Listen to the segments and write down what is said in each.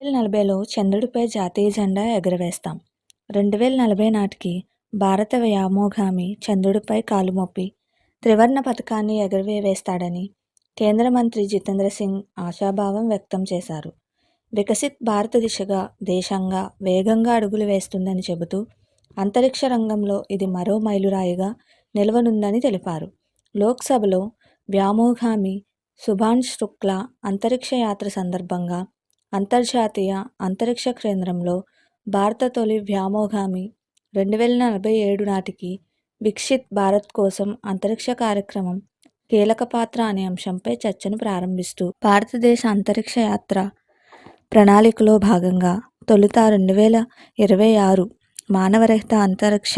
2040లో చంద్రుడిపై జాతీయ జెండా ఎగురవేస్తాం. 2040 నాటికి భారత వ్యోమగామి చంద్రుడిపై కాలుమోపి త్రివర్ణ పతాకాన్ని ఎగురవేస్తాడని కేంద్ర మంత్రి జితేంద్ర సింగ్ ఆశాభావం వ్యక్తం చేశారు. వికసిత్ భారత్ దిశగా దేశంగా వేగంగా అడుగులు వేస్తుందని చెబుతూ అంతరిక్ష రంగంలో ఇది మరో మైలురాయిగా నిలవనుందని తెలిపారు. లోక్సభలో వ్యోమగామి శుభాంశు శుక్లా అంతరిక్ష యాత్ర సందర్భంగా అంతర్జాతీయ అంతరిక్ష కేంద్రంలో భారత తొలి వ్యోమగామి 2047 నాటికి వికసిత్ భారత్ కోసం అంతరిక్ష కార్యక్రమం కీలక పాత్ర అనే అంశంపై చర్చను ప్రారంభిస్తూ భారతదేశ అంతరిక్ష యాత్ర ప్రణాళికలో భాగంగా తొలుత 2026 మానవరహిత అంతరిక్ష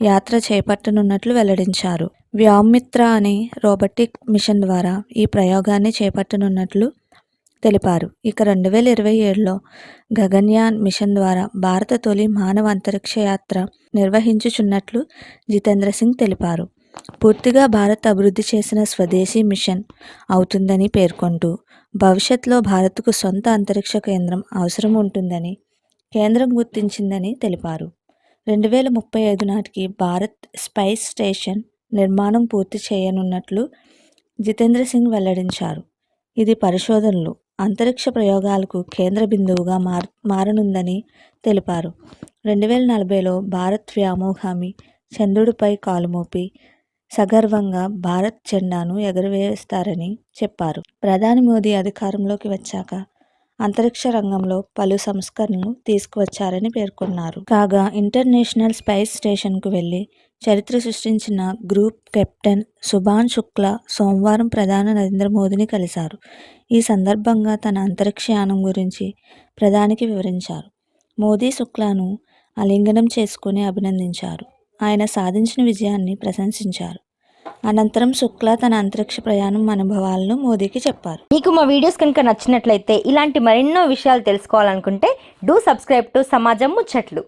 యాత్ర చేపట్టనున్నట్లు వెల్లడించారు. వ్యోమ్మిత్ర అనే రోబోటిక్ మిషన్ ద్వారా ఈ ప్రయోగాన్ని చేపట్టనున్నట్లు తెలిపారు. ఇక 2027లో గగన్యాన్ మిషన్ ద్వారా భారత తొలి మానవ అంతరిక్ష యాత్ర నిర్వహించుచున్నట్లు జితేంద్ర సింగ్ తెలిపారు. పూర్తిగా భారత్ అభివృద్ధి చేసిన స్వదేశీ మిషన్ అవుతుందని పేర్కొంటూ భవిష్యత్తులో భారత్కు సొంత అంతరిక్ష కేంద్రం అవసరం ఉంటుందని కేంద్రం గుర్తించిందని తెలిపారు. 2035 నాటికి భారత్ స్పేస్ స్టేషన్ నిర్మాణం పూర్తి చేయనున్నట్లు జితేంద్ర సింగ్ వెల్లడించారు. ఇది పరిశోధనలు, అంతరిక్ష ప్రయోగాలకు కేంద్ర బిందువుగా మారనుందని తెలిపారు. 2040లో భారత్ వ్యోమగామి చంద్రుడిపై కాలుమోపి సగర్వంగా భారత్ జెండాను ఎగురవేస్తారని చెప్పారు. ప్రధాని మోదీ అధికారంలోకి వచ్చాక అంతరిక్ష రంగంలో పలు సంస్కరణలు తీసుకువచ్చారని పేర్కొన్నారు. కాగా ఇంటర్నేషనల్ స్పేస్ స్టేషన్కు వెళ్లి చరిత్ర సృష్టించిన గ్రూప్ కెప్టెన్ శుభాంశు శుక్లా సోమవారం ప్రధాని నరేంద్ర మోదీని కలిశారు. ఈ సందర్భంగా తన అంతరిక్ష యానం గురించి ప్రధానికి వివరించారు. మోదీ శుక్లాను ఆలింగనం చేసుకుని అభినందించారు. ఆయన సాధించిన విజయాన్ని ప్రశంసించారు. అనంతరం శుక్లా తన అంతరిక్ష ప్రయాణం అనుభవాలను మోదీకి చెప్పారు. మీకు మా వీడియోస్ కనుక నచ్చినట్లయితే ఇలాంటి మరెన్నో విషయాలు తెలుసుకోవాలనుకుంటే డూ సబ్స్క్రైబ్ టు సమాజం ముచ్చట్లు.